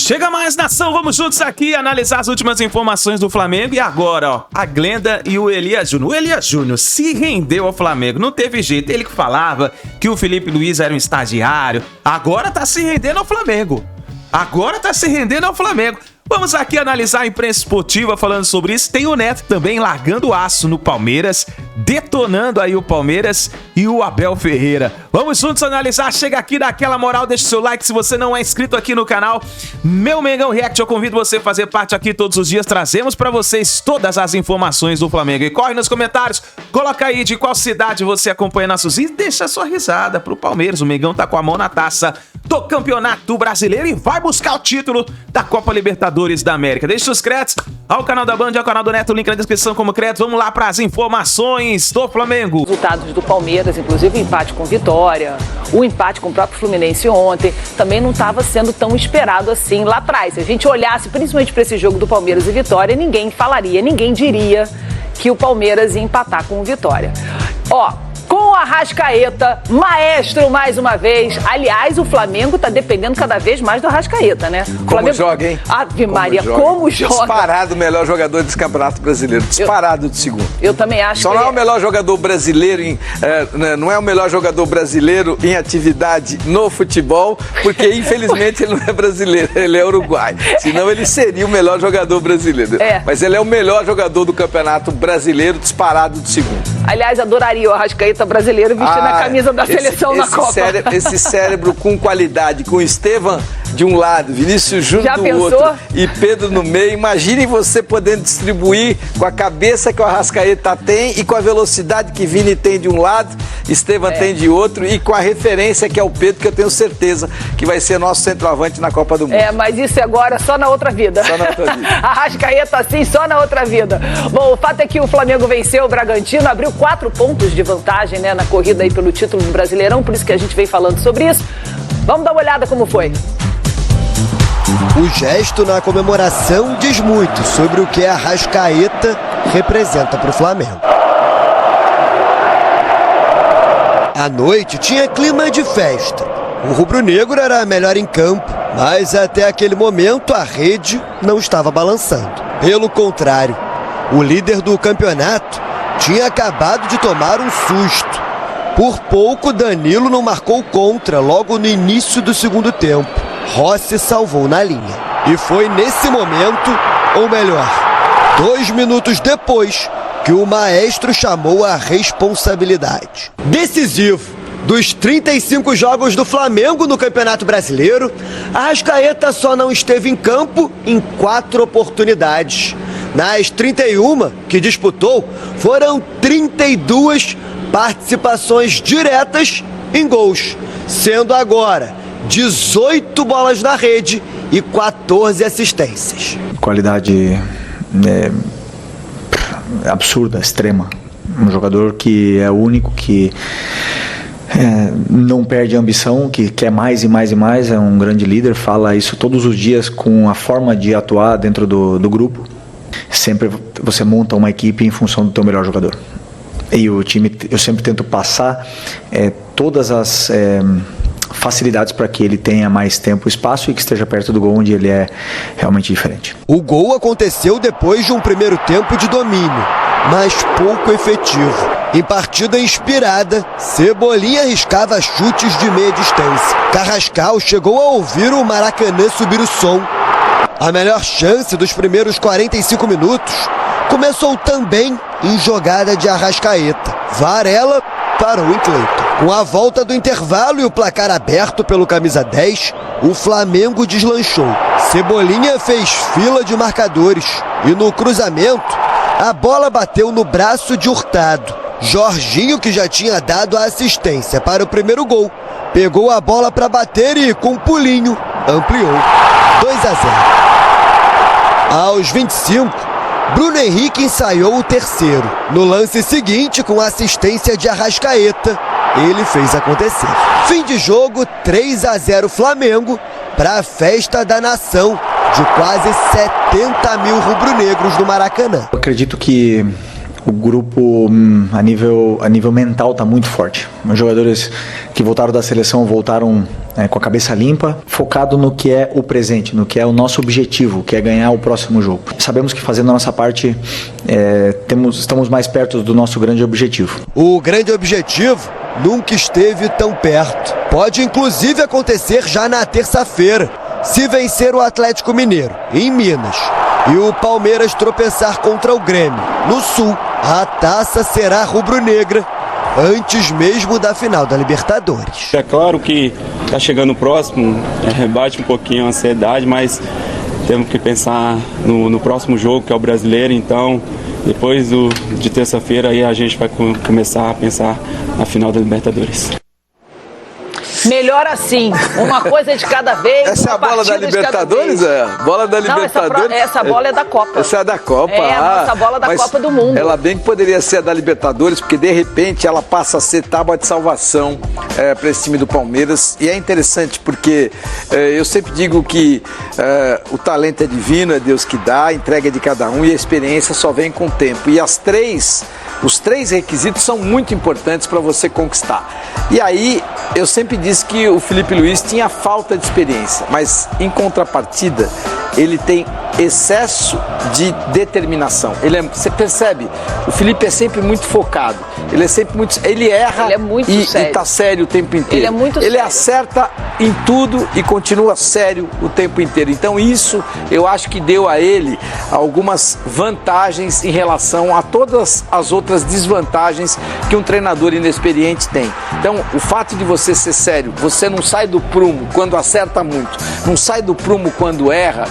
Chega mais, nação, vamos juntos aqui analisar as últimas informações do Flamengo. E agora, ó, a Glenda e o Elias Júnior. O Elias Júnior se rendeu ao Flamengo, não teve jeito. Ele que falava que o Felipe Luiz era um estagiário, agora tá se rendendo ao Flamengo. Vamos aqui analisar a imprensa esportiva falando sobre isso. Tem o Neto também largando aço no Palmeiras, detonando aí o Palmeiras e o Abel Ferreira. Vamos juntos analisar. Chega aqui, dá aquela moral, deixa o seu like se você não é inscrito aqui no canal. Meu Mengão React, eu convido você a fazer parte aqui todos os dias. Trazemos pra vocês todas as informações do Flamengo. E corre nos comentários, coloca aí de qual cidade você acompanha nossos vídeos e deixa a sua risada pro Palmeiras. O Mengão tá com a mão na taça do Campeonato Brasileiro e vai buscar o título da Copa Libertadores da América. Deixe seus créditos ao canal da Band e ao canal do Neto, link na descrição como crédito. Vamos lá para as informações do Flamengo. Resultados do Palmeiras, inclusive o empate com Vitória, o empate com o próprio Fluminense ontem, também não estava sendo tão esperado assim lá atrás. Se a gente olhasse principalmente para esse jogo do Palmeiras e Vitória, ninguém diria que o Palmeiras ia empatar com o Vitória. Com o Arrascaeta, maestro mais uma vez. Aliás, o Flamengo tá dependendo cada vez mais do Arrascaeta, né? Como Flamengo... joga, hein? Ave Maria, como joga. Disparado o melhor jogador desse Campeonato Brasileiro. Disparado de segundo. Eu também acho Só que não é o melhor jogador brasileiro não é o melhor jogador brasileiro em atividade no futebol, porque infelizmente ele não é brasileiro, ele é uruguaio. Senão ele seria o melhor jogador brasileiro. Mas ele é o melhor jogador do Campeonato Brasileiro, disparado de segundo. Aliás, adoraria o Arrascaeta brasileiro vestindo a camisa da seleção na Copa. Esse cérebro com qualidade, com Estevam de um lado, Vinícius Júnior do outro e Pedro no meio. Imagine você podendo distribuir com a cabeça que o Arrascaeta tem e com a velocidade que Vini tem de um lado, Estevam tem de outro e com a referência que é o Pedro, que eu tenho certeza que vai ser nosso centroavante na Copa do Mundo. Mas isso agora só na outra vida. Só na outra vida. Arrascaeta assim, só na outra vida. Bom, o fato é que o Flamengo venceu o Bragantino, abriu 4 pontos de vantagem, né, na corrida aí pelo título do Brasileirão, por isso que a gente vem falando sobre isso. Vamos dar uma olhada como foi. O gesto na comemoração diz muito sobre o que a Arrascaeta representa para o Flamengo. A noite tinha clima de festa. O rubro-negro era melhor em campo, mas até aquele momento a rede não estava balançando. Pelo contrário, o líder do campeonato tinha acabado de tomar um susto. Por pouco, Danilo não marcou contra logo no início do segundo tempo. Rossi salvou na linha. E foi nesse momento, ou melhor, 2 minutos depois, que o maestro chamou a responsabilidade. Decisivo. Dos 35 jogos do Flamengo no Campeonato Brasileiro, Arrascaeta só não esteve em campo em 4 oportunidades. Nas 31 que disputou, foram 32 participações diretas em gols, sendo agora 18 bolas na rede e 14 assistências. Qualidade absurda, extrema. Um jogador que é o único que não perde a ambição, que quer mais e mais e mais, é um grande líder, fala isso todos os dias com a forma de atuar dentro do grupo. Sempre você monta uma equipe em função do teu melhor jogador. E o time, eu sempre tento passar todas as facilidades para que ele tenha mais tempo e espaço e que esteja perto do gol, onde ele é realmente diferente. O gol aconteceu depois de um primeiro tempo de domínio, mas pouco efetivo. Em partida inspirada, Cebolinha arriscava chutes de meia distância. Carrascal chegou a ouvir o Maracanã subir o som. A melhor chance dos primeiros 45 minutos começou também em jogada de Arrascaeta. Varela parou em Cleiton. Com a volta do intervalo e o placar aberto pelo camisa 10, o Flamengo deslanchou. Cebolinha fez fila de marcadores e no cruzamento, a bola bateu no braço de Hurtado. Jorginho, que já tinha dado a assistência para o primeiro gol, pegou a bola para bater e, com um pulinho, ampliou. 2-0. Aos 25, Bruno Henrique ensaiou o terceiro. No lance seguinte, com a assistência de Arrascaeta, ele fez acontecer. Fim de jogo, 3-0 Flamengo, para a festa da nação de quase 70 mil rubro-negros no Maracanã. Eu acredito que o grupo a nível mental está muito forte. Os jogadores que voltaram da seleção voltaram com a cabeça limpa, focado no que é o presente, no que é o nosso objetivo, que é ganhar o próximo jogo. Sabemos que fazendo a nossa parte, estamos mais perto do nosso grande objetivo. O grande objetivo nunca esteve tão perto. Pode inclusive acontecer já na terça-feira, se vencer o Atlético Mineiro, em Minas, e o Palmeiras tropeçar contra o Grêmio, no Sul. A taça será rubro-negra antes mesmo da final da Libertadores. É claro que está chegando próximo, bate um pouquinho a ansiedade, mas temos que pensar no próximo jogo, que é o Brasileiro. Então, depois de terça-feira, aí a gente vai começar a pensar na final da Libertadores. Melhor assim, uma coisa de cada vez. Essa é a bola da Libertadores? Bola da Libertadores? Não, essa bola é da Copa. Essa é da Copa. É a nossa bola da Copa do Mundo. Ela bem que poderia ser a da Libertadores, porque de repente ela passa a ser tábua de salvação para esse time do Palmeiras. E é interessante porque eu sempre digo que o talento é divino, é Deus que dá, a entrega é de cada um e a experiência só vem com o tempo. E os três requisitos são muito importantes para você conquistar. E aí, eu sempre disse que o Felipe Luiz tinha falta de experiência, mas em contrapartida, ele tem excesso de determinação. Você percebe, o Felipe é sempre muito focado, ele erra e está sério o tempo inteiro. Ele é muito sério. Ele acerta em tudo e continua sério o tempo inteiro. Então isso eu acho que deu a ele algumas vantagens em relação a todas as outras desvantagens que um treinador inexperiente tem. Então o fato de você ser sério, você não sai do prumo quando acerta muito, não sai do prumo quando erra,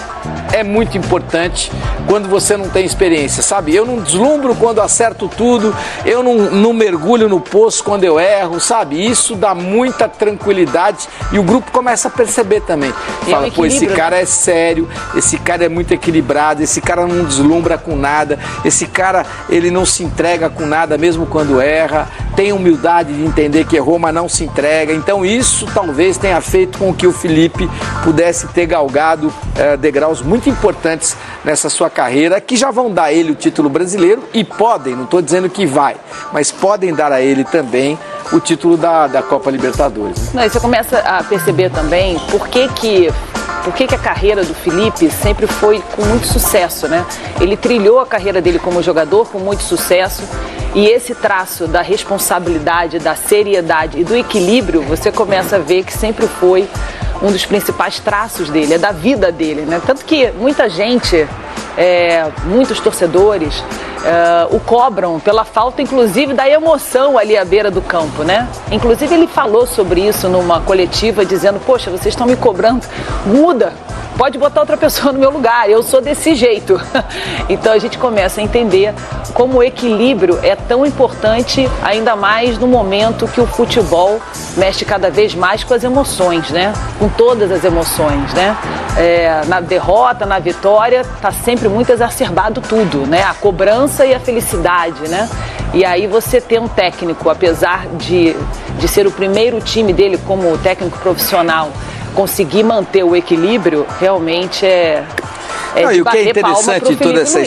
é muito importante quando você não tem experiência, sabe? Eu não deslumbro quando acerto tudo, eu não mergulho no poço quando eu erro, sabe? Isso dá muita tranquilidade e o grupo começa a perceber também. Fala, pô, esse cara é sério, esse cara é muito equilibrado, esse cara não deslumbra com nada, esse cara, ele não se entrega com nada mesmo quando erra, tem humildade de entender que errou, mas não se entrega. Então isso talvez tenha feito com que o Felipe pudesse ter galgado degraus muito importantes nessa sua carreira, que já vão dar a ele o título brasileiro e podem, não estou dizendo que vai, mas podem dar a ele também o título da Copa Libertadores. Não, e você começa a perceber também por que a carreira do Felipe sempre foi com muito sucesso, né? Ele trilhou a carreira dele como jogador com muito sucesso e esse traço da responsabilidade, da seriedade e do equilíbrio, você começa a ver que sempre foi um dos principais traços dele, é da vida dele, né? Tanto que muita gente, muitos torcedores o cobram pela falta, inclusive, da emoção ali à beira do campo, né? Inclusive ele falou sobre isso numa coletiva, dizendo, poxa, vocês estão me cobrando, muda, pode botar outra pessoa no meu lugar, eu sou desse jeito. Então a gente começa a entender como o equilíbrio é tão importante, ainda mais no momento que o futebol mexe cada vez mais com as emoções, né? Com todas as emoções, né? Na derrota, na vitória, tá sempre muito exacerbado tudo, né? A cobrança e a felicidade, né? E aí você ter um técnico, apesar de ser o primeiro time dele como técnico profissional, conseguir manter o equilíbrio, realmente e o que é interessante em toda essa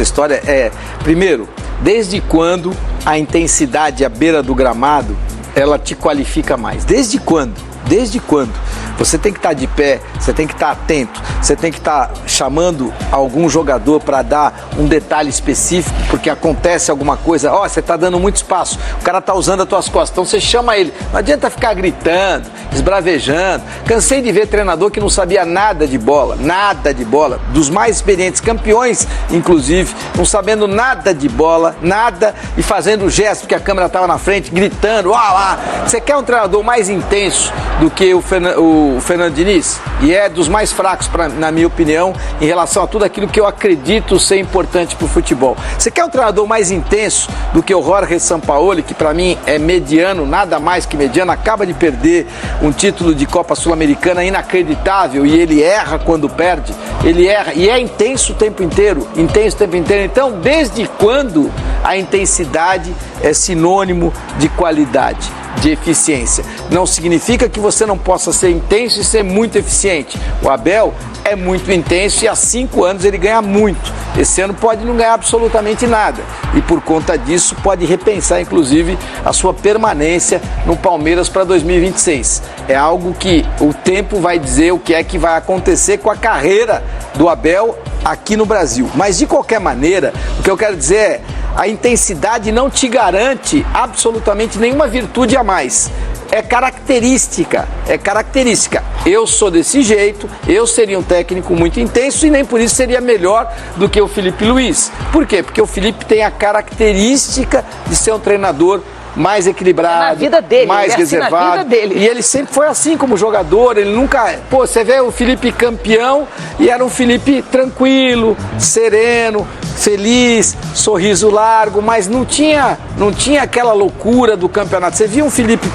história, é, primeiro, desde quando a intensidade à beira do gramado, ela te qualifica mais? Desde quando? Desde quando? Você tem que estar de pé, você tem que estar atento, você tem que estar chamando algum jogador para dar um detalhe específico, porque acontece alguma coisa, você está dando muito espaço, o cara está usando as tuas costas, então você chama ele, não adianta ficar gritando, esbravejando. Cansei de ver treinador que não sabia nada de bola, dos mais experientes, campeões inclusive, não sabendo nada de bola, nada, e fazendo gesto porque a câmera estava na frente, gritando, lá. Você quer um treinador mais intenso do que o Fernando Diniz? E é dos mais fracos, na minha opinião, em relação a tudo aquilo que eu acredito ser importante para o futebol. Você quer um treinador mais intenso do que o Jorge Sampaoli, que para mim é mediano, nada mais que mediano, acaba de perder um título de Copa Sul-Americana inacreditável e ele erra quando perde, ele erra e é intenso o tempo inteiro. Então, desde quando a intensidade é sinônimo de qualidade? de eficiência. Não significa que você não possa ser intenso e ser muito eficiente. O Abel é muito intenso e há 5 anos ele ganha muito. Esse ano pode não ganhar absolutamente nada e por conta disso pode repensar inclusive a sua permanência no Palmeiras para 2026. É algo que o tempo vai dizer o que é que vai acontecer com a carreira do Abel aqui no Brasil. Mas de qualquer maneira, o que eu quero dizer é: a intensidade não te garante absolutamente nenhuma virtude a mais. É característica. Eu sou desse jeito, eu seria um técnico muito intenso e nem por isso seria melhor do que o Felipe Luiz. Por quê? Porque o Felipe tem a característica de ser um treinador mais equilibrado, na vida dele, mais reservado. Na vida dele. E ele sempre foi assim como jogador, ele nunca... Pô, você vê o Felipe campeão e era um Felipe tranquilo, sereno, feliz, sorriso largo, mas não tinha aquela loucura do campeonato. Você via um Felipe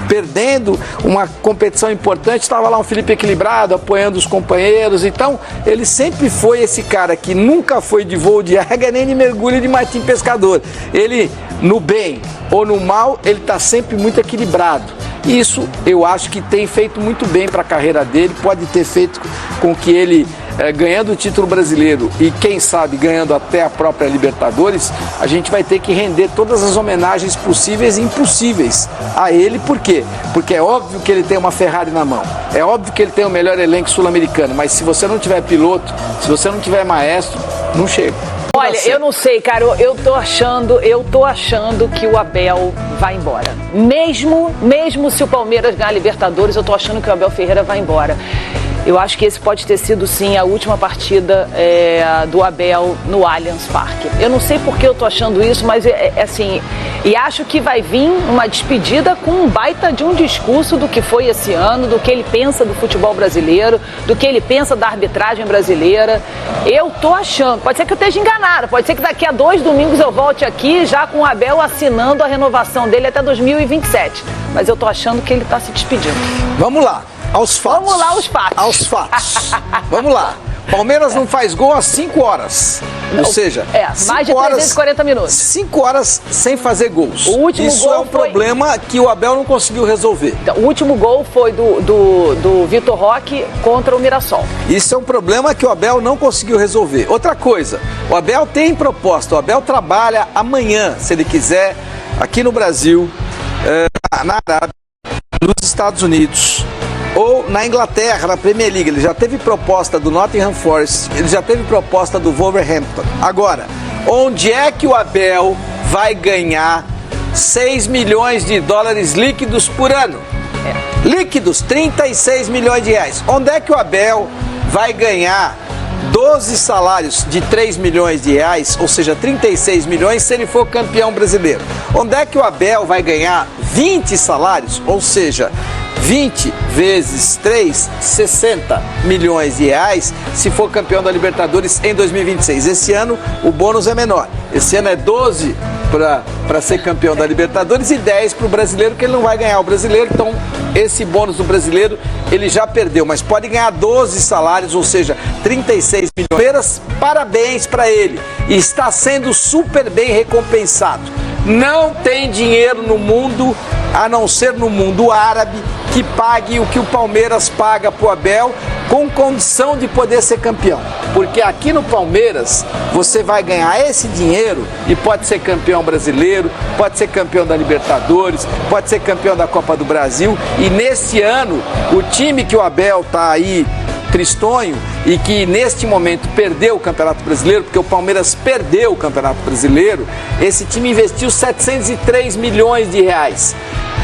perdendo uma competição importante, estava lá um Felipe equilibrado, apoiando os companheiros. Então, ele sempre foi esse cara que nunca foi de voo de águia nem de mergulho de Martim Pescador. Ele, no bem ou no mal, ele está sempre muito equilibrado. Isso eu acho que tem feito muito bem para a carreira dele, pode ter feito com que ele, ganhando o título brasileiro e quem sabe ganhando até a própria Libertadores, a gente vai ter que render todas as homenagens possíveis e impossíveis a ele. Por quê? Porque é óbvio que ele tem uma Ferrari na mão, é óbvio que ele tem o melhor elenco sul-americano, mas se você não tiver piloto, se você não tiver maestro, não chega. Olha, eu não sei, cara, eu tô achando que o Abel vai embora. Mesmo se o Palmeiras ganhar a Libertadores, eu tô achando que o Abel Ferreira vai embora. Eu acho que esse pode ter sido, sim, a última partida do Abel no Allianz Parque. Eu não sei por que eu tô achando isso, mas assim, e acho que vai vir uma despedida com um baita de um discurso do que foi esse ano, do que ele pensa do futebol brasileiro, do que ele pensa da arbitragem brasileira. Eu tô achando, pode ser que eu esteja enganada, pode ser que daqui a 2 domingos eu volte aqui já com o Abel assinando a renovação dele até 2027. Mas eu tô achando que ele tá se despedindo. Vamos lá. Aos fatos. Vamos lá, aos fatos. Aos fatos. Vamos lá. Palmeiras não faz gol há 5 horas. Ou seja, mais de 340 minutos. 5 horas sem fazer gols. O último Isso gol é um problema que o Abel não conseguiu resolver. Então, o último gol foi do Vitor Roque contra o Mirassol. Isso é um problema que o Abel não conseguiu resolver. Outra coisa, o Abel tem proposta. O Abel trabalha amanhã, se ele quiser, aqui no Brasil, na Arábia, nos Estados Unidos, ou na Inglaterra, na Premier League. Ele já teve proposta do Nottingham Forest, ele já teve proposta do Wolverhampton. Agora, onde é que o Abel vai ganhar 6 milhões de dólares líquidos por ano? Líquidos, 36 milhões de reais. Onde é que o Abel vai ganhar 12 salários de 3 milhões de reais, ou seja, 36 milhões se ele for campeão brasileiro? Onde é que o Abel vai ganhar 20 salários, ou seja, 20 vezes 3, 60 milhões de reais se for campeão da Libertadores em 2026. Esse ano o bônus é menor. Esse ano é 12 para ser campeão da Libertadores e 10 para o brasileiro, que ele não vai ganhar o brasileiro. Então esse bônus do brasileiro ele já perdeu, mas pode ganhar 12 salários, ou seja, 36 milhões. Parabéns para ele. E está sendo super bem recompensado. Não tem dinheiro no mundo, a não ser no mundo árabe, que pague o que o Palmeiras paga pro Abel com condição de poder ser campeão. Porque aqui no Palmeiras você vai ganhar esse dinheiro e pode ser campeão brasileiro, pode ser campeão da Libertadores, pode ser campeão da Copa do Brasil. E nesse ano, o time que o Abel tá aí tristonho e que neste momento perdeu o Campeonato Brasileiro, porque o Palmeiras perdeu o Campeonato Brasileiro, esse time investiu 703 milhões de reais.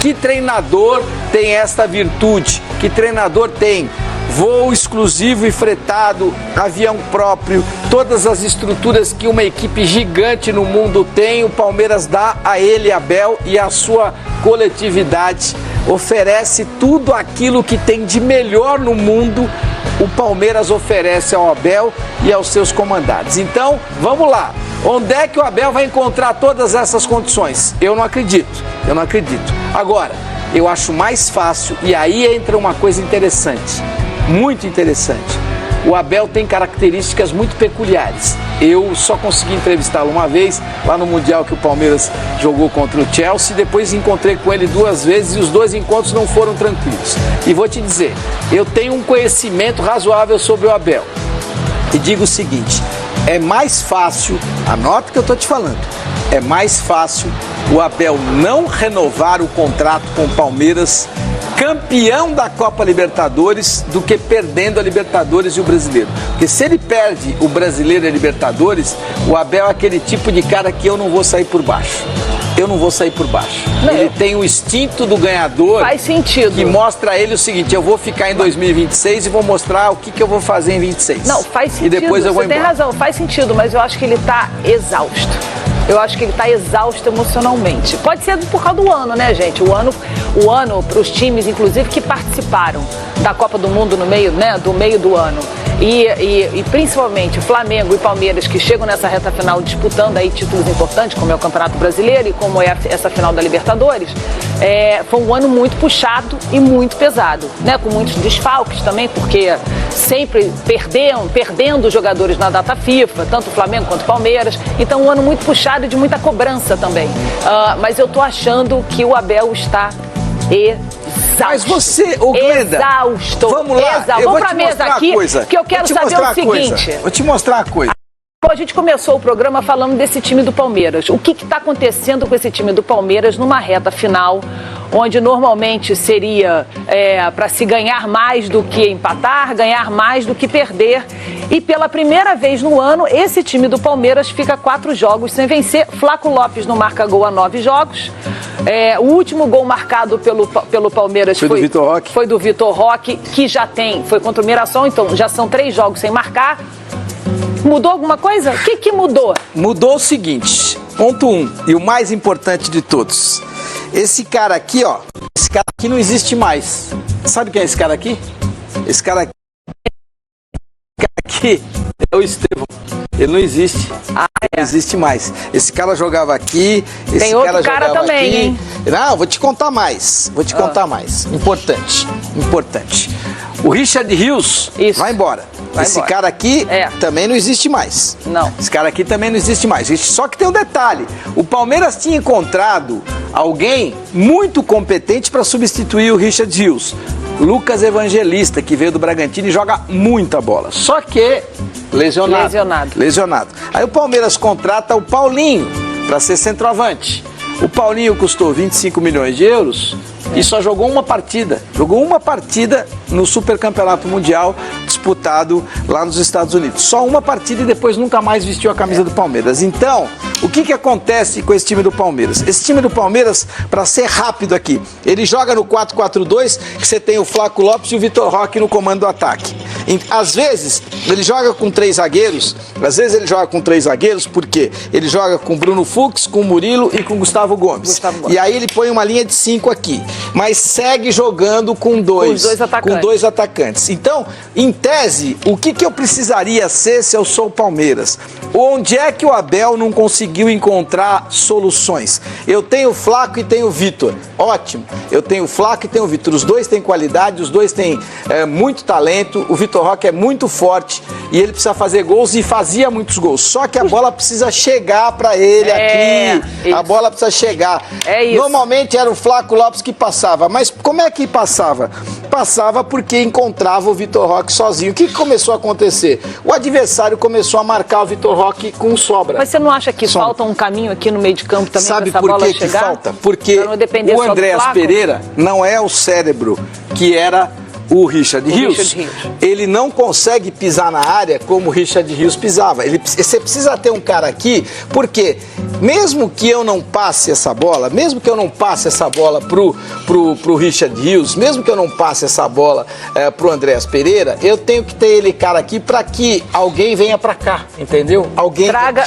Que treinador tem esta virtude? Que treinador tem voo exclusivo e fretado, avião próprio, todas as estruturas que uma equipe gigante no mundo tem? O Palmeiras dá a ele, Abel, e a sua coletividade. Oferece tudo aquilo que tem de melhor no mundo. O Palmeiras oferece ao Abel e aos seus comandantes. Então, vamos lá. Onde é que o Abel vai encontrar todas essas condições? Eu não acredito. Agora, eu acho mais fácil, e aí entra uma coisa interessante, muito interessante. O Abel tem características muito peculiares. Eu só consegui entrevistá-lo uma vez, lá no Mundial que o Palmeiras jogou contra o Chelsea, depois encontrei com ele 2 vezes e os 2 encontros não foram tranquilos. E vou te dizer, eu tenho um conhecimento razoável sobre o Abel. E digo o seguinte, é mais fácil, anota o que eu estou te falando, é mais fácil o Abel não renovar o contrato com o Palmeiras, campeão da Copa Libertadores, do que perdendo a Libertadores e o Brasileiro. Porque se ele perde o Brasileiro e a Libertadores, o Abel é aquele tipo de cara que eu não vou sair por baixo. Eu não vou sair por baixo. Não, ele tem o instinto do ganhador. Faz sentido. Que mostra a ele o seguinte, eu vou ficar em 2026 e vou mostrar o que eu vou fazer em 26. Não, faz sentido. E depois eu vou embora. Você tem razão, faz sentido, mas eu acho que ele tá exausto. Eu acho que ele está exausto emocionalmente. Pode ser por causa do ano, né, gente? O ano para os times, inclusive, que participaram da Copa do Mundo no meio, né, do meio do ano. E principalmente Flamengo e Palmeiras, que chegam nessa reta final disputando aí títulos importantes, como é o Campeonato Brasileiro e como é essa final da Libertadores, foi um ano muito puxado e muito pesado, né? Com muitos desfalques também, porque sempre perdendo jogadores na data FIFA, tanto o Flamengo quanto o Palmeiras. Então, um ano muito puxado e de muita cobrança também. Mas eu tô achando que o Abel está exausto. Mas você, ô Glenda, exausto. Vamos lá, exausto. eu vou pra te mesa mostrar aqui, uma coisa. que eu quero saber o seguinte. Vou te mostrar uma coisa. A gente começou o programa falando desse time do Palmeiras. O que está acontecendo com esse time do Palmeiras numa reta final, onde normalmente seria para se ganhar mais do que empatar, ganhar mais do que perder. E pela primeira vez no ano, esse time do Palmeiras fica 4 jogos sem vencer. Flaco Lopes não marca gol há 9 jogos. O último gol marcado pelo Palmeiras foi do Vitor Roque. Foi do Vitor Roque, que foi contra o Mirassol, então já são 3 jogos sem marcar. Mudou alguma coisa? O que mudou? Mudou o seguinte, ponto 1, e o mais importante de todos. Esse cara aqui, ó, esse cara aqui não existe mais. Sabe quem é esse cara aqui? Esse cara aqui é o Estevão. Ele não existe. Não existe mais. Esse cara jogava aqui, esse Tem outro cara cara jogava também, aqui. hein? Não, vou te contar mais. Contar mais. Importante. O Richard Rios vai embora. Esse cara aqui também não existe mais. Não. Esse cara aqui também não existe mais. Só que tem um detalhe. O Palmeiras tinha encontrado alguém muito competente para substituir o Richard Rios. Lucas Evangelista, que veio do Bragantino e joga muita bola. Só que lesionado. Aí o Palmeiras contrata o Paulinho para ser centroavante. O Paulinho custou 25 milhões de euros e só jogou uma partida. Jogou uma partida no Supercampeonato Mundial disputado lá nos Estados Unidos. Só uma partida e depois nunca mais vestiu a camisa do Palmeiras. Então, o que acontece com esse time do Palmeiras? Esse time do Palmeiras, para ser rápido aqui, ele joga no 4-4-2, que você tem o Flaco Lopes e o Vitor Roque no comando do ataque. Às vezes, ele joga com 3 zagueiros, porque ele joga com Bruno Fux, com Murilo e com Gustavo Gomes. E aí ele põe uma linha de 5 aqui, mas segue jogando com dois atacantes. Então, em tese, o que eu precisaria ser se eu sou o Palmeiras? Onde é que o Abel não conseguiu encontrar soluções? Eu tenho o Flaco e tenho o Vitor. Ótimo. Eu tenho o Flaco e tenho o Vitor. Os dois têm qualidade, os dois têm muito talento. O Vitor Roque é muito forte e ele precisa fazer gols e fazia muitos gols. Só que a bola precisa chegar para ele aqui. Isso. A bola precisa chegar. Normalmente era o Flaco Lopes que passava. Mas como é que passava? Passava porque encontrava o Vitor Roque sozinho. O que começou a acontecer? O adversário começou a marcar o Vitor Roque com sobra. Mas você não acha que falta um caminho aqui no meio de campo também? Sabe por que falta? Porque o Andréas Pereira não é o cérebro que era o Richard Rios. Ele não consegue pisar na área como o Richard Rios pisava. Você precisa ter um cara aqui, porque mesmo que eu não passe essa bola, pro Richard Rios, mesmo que eu não passe essa bola pro Andréas Pereira, eu tenho que ter ele cara aqui para que alguém venha para cá, entendeu? Alguém traga.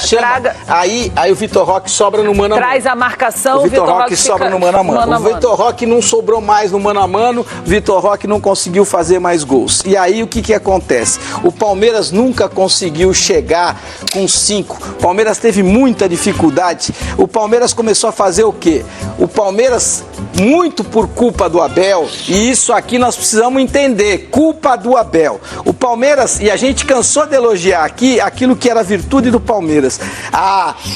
Aí o Vitor Roque sobra no mano a mano. Traz a marcação, o Vitor Roque sobra no mano a mano. O Vitor Roque não sobrou mais no mano a mano, o Vitor Roque não conseguiu conseguiu fazer mais gols. E aí o que acontece? O Palmeiras nunca conseguiu chegar com 5. O Palmeiras teve muita dificuldade. O Palmeiras começou a fazer o quê? O Palmeiras, muito por culpa do Abel, e isso aqui nós precisamos entender, culpa do Abel. O Palmeiras, e a gente cansou de elogiar aqui aquilo que era virtude do Palmeiras.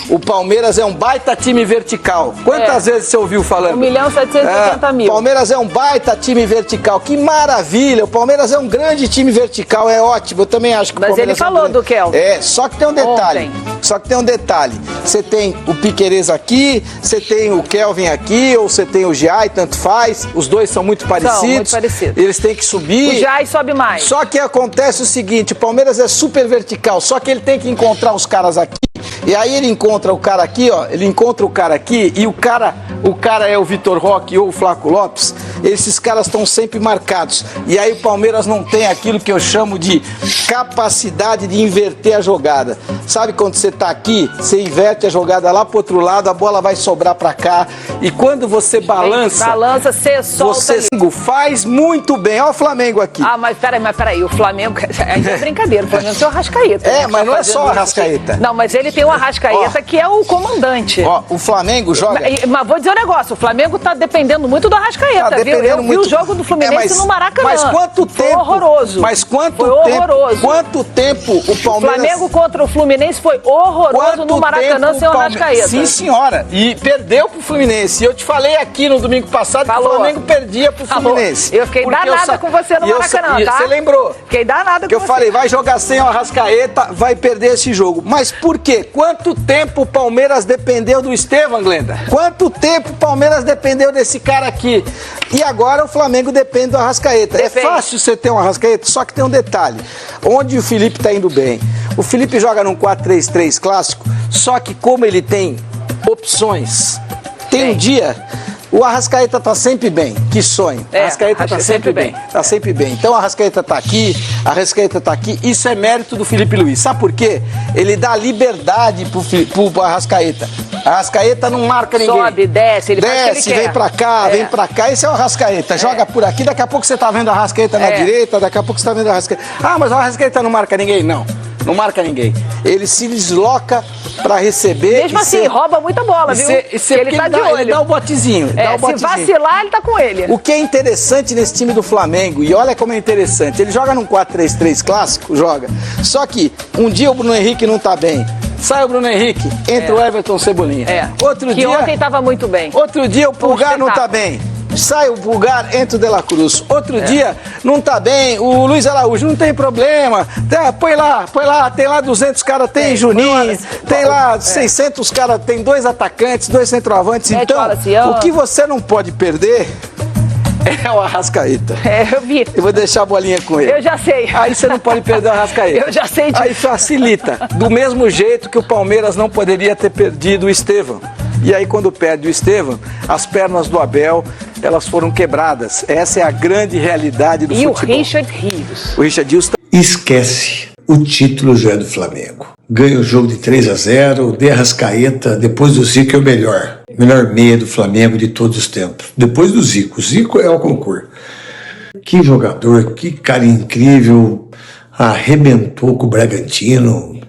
O Palmeiras é um baita time vertical. Quantas vezes você ouviu falando? 1.780.000. Palmeiras é um baita time vertical. Que maravilha! O Palmeiras é um grande time vertical, é ótimo. Eu também acho que o Palmeiras ele falou do Kelvin. Só que tem um detalhe. Você tem o Piquerez aqui, você tem o Kelvin aqui, ou você tem o Giai, tanto faz. Os dois são muito parecidos. Eles têm que subir. O Giai sobe mais. Só que acontece o seguinte, o Palmeiras é super vertical, só que ele tem que encontrar os caras aqui. E aí ele encontra o cara aqui, ó. Ele encontra o cara aqui e o cara é o Vitor Roque ou o Flaco Lopes. Esses caras estão sempre marcados. E aí o Palmeiras não tem aquilo que eu chamo de capacidade de inverter a jogada. Sabe quando você tá aqui, você inverte a jogada lá pro outro lado, a bola vai sobrar pra cá. E quando você balança, você solta. Você faz muito bem. Olha o Flamengo aqui. Mas peraí, o Flamengo. Aí é brincadeira, o Flamengo tem o Arrascaeta. Mas não é só o Arrascaeta. Não, mas ele tem o Arrascaeta, que é o comandante. O Flamengo joga. Mas vou dizer um negócio: o Flamengo tá dependendo muito do Arrascaeta, viu? Eu vi o jogo do Fluminense no Maracanã. Mas quanto tempo? Foi horroroso. Mas quanto foi tempo? Horroroso. Quanto tempo o Palmeiras. O Flamengo contra o Fluminense foi horroroso no Maracanã sem o Arrascaeta. Sim, senhora. E perdeu pro Fluminense. E eu te falei aqui no domingo passado que o Flamengo perdia pro Fluminense. Eu fiquei danada com você no Maracanã, tá? Você lembrou? Fiquei danada com você. Eu falei, vai jogar sem o Arrascaeta, vai perder esse jogo. Mas por quê? Quanto tempo o Palmeiras dependeu do Estevão, Glenda? Quanto tempo o Palmeiras dependeu desse cara aqui? E agora o Flamengo depende do Arrascaeta. É fácil você ter um Arrascaeta, só que tem um detalhe. Onde o Felipe tá indo bem? O Felipe joga num 4-3-3 clássico, só que como ele tem opções, tem um dia... O Arrascaeta tá sempre bem. Que sonho. Arrascaeta tá sempre bem. Tá sempre bem. Então o Arrascaeta tá aqui, Isso é mérito do Felipe Luiz. Sabe por quê? Ele dá liberdade pro Arrascaeta. Arrascaeta não marca ninguém. Sobe, desce, ele faz o que ele quer. Vem pra cá. Esse é o Arrascaeta. Joga por aqui, daqui a pouco você tá vendo a Arrascaeta na direita, daqui a pouco você tá vendo a Arrascaeta. Mas o Arrascaeta não marca ninguém? Não marca ninguém. Ele se desloca pra receber. Mesmo assim, rouba muita bola, viu? Ele tá de olho. Ele dá o botezinho. Se vacilar, ele tá com ele. O que é interessante nesse time do Flamengo, e olha como é interessante, ele joga num 4-3-3 clássico, Só que um dia o Bruno Henrique não tá bem. Sai o Bruno Henrique, entra o Everton Cebolinha. Outro dia, ontem tava muito bem. Outro dia o Pulgar não tá bem. Sai o Pulgar, entra o De La Cruz. Outro dia não tá bem, o Luiz Araújo, não tem problema. Põe lá, tem lá 200 caras, tem Juninho, tem lá 600 caras, tem 2 atacantes, 2 centroavantes. Então, o que você não pode perder é o Arrascaeta. Eu vi. Eu vou deixar a bolinha com ele. Eu já sei. Aí você não pode perder o Arrascaeta. Eu já sei. Aí facilita. Do mesmo jeito que o Palmeiras não poderia ter perdido o Estevão. E aí quando perde o Estevão, as pernas do Abel, elas foram quebradas. Essa é a grande realidade do futebol. E o Richard Rios. O Richard Rios... Esquece. O título já é do Flamengo. Ganha o jogo de 3-0, o De Arrascaeta, depois do Zico, é o melhor meia do Flamengo de todos os tempos. Depois do Zico. O Zico é o concurso. Que jogador, que cara incrível. Arrebentou com o Bragantino,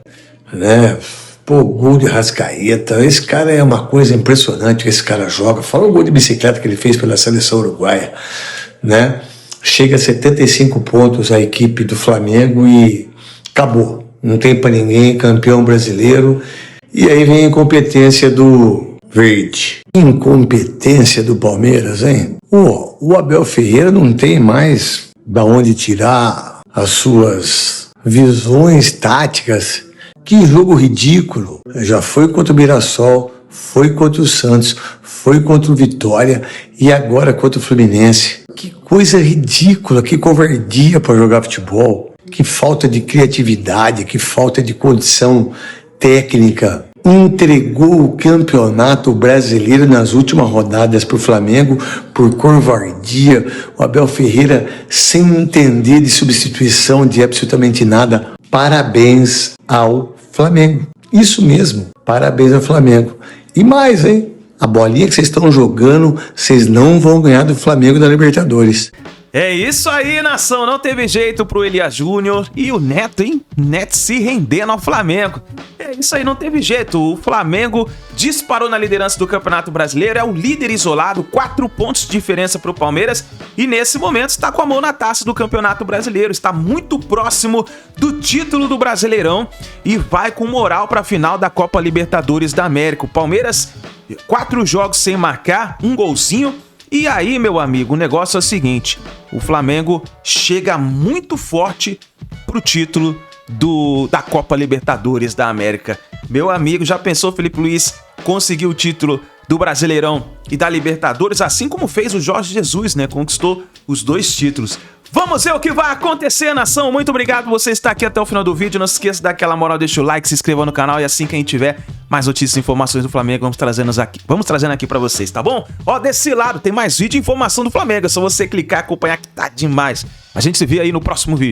né? Gol de Arrascaeta. Esse cara é uma coisa impressionante que esse cara joga. Fala o gol de bicicleta que ele fez pela seleção uruguaia, né? Chega a 75 pontos a equipe do Flamengo e acabou. Não tem para ninguém, campeão brasileiro. E aí vem a incompetência do Verde. Incompetência do Palmeiras, hein? O Abel Ferreira não tem mais da onde tirar as suas visões táticas. Que jogo ridículo. Já foi contra o Mirassol, foi contra o Santos, foi contra o Vitória e agora contra o Fluminense. Que coisa ridícula, que covardia para jogar futebol. Que falta de criatividade, que falta de condição técnica. Entregou o campeonato brasileiro nas últimas rodadas para o Flamengo por covardia. O Abel Ferreira, sem entender de substituição de absolutamente nada. Parabéns ao Flamengo. Isso mesmo, parabéns ao Flamengo. E mais, hein? A bolinha que vocês estão jogando, vocês não vão ganhar do Flamengo da Libertadores. É isso aí, nação. Não teve jeito pro Elias Júnior e o Neto, hein? Neto se rendendo ao Flamengo. É isso aí, não teve jeito. O Flamengo disparou na liderança do Campeonato Brasileiro, é o líder isolado, 4 pontos de diferença pro Palmeiras e nesse momento está com a mão na taça do Campeonato Brasileiro. Está muito próximo do título do Brasileirão e vai com moral para a final da Copa Libertadores da América. O Palmeiras, 4 jogos sem marcar, 1 golzinho. E aí, meu amigo, o negócio é o seguinte, o Flamengo chega muito forte pro título da Copa Libertadores da América. Meu amigo, já pensou Felipe Luiz conseguir o título do Brasileirão e da Libertadores, assim como fez o Jorge Jesus, né? Conquistou os 2 títulos. Vamos ver o que vai acontecer, nação. Muito obrigado por você estar aqui até o final do vídeo. Não se esqueça de dar aquela moral, deixa o like, se inscreva no canal e assim que a gente tiver mais notícias e informações do Flamengo, vamos trazendo aqui pra vocês, tá bom? Ó, desse lado tem mais vídeo e informação do Flamengo. É só você clicar e acompanhar que tá demais. A gente se vê aí no próximo vídeo.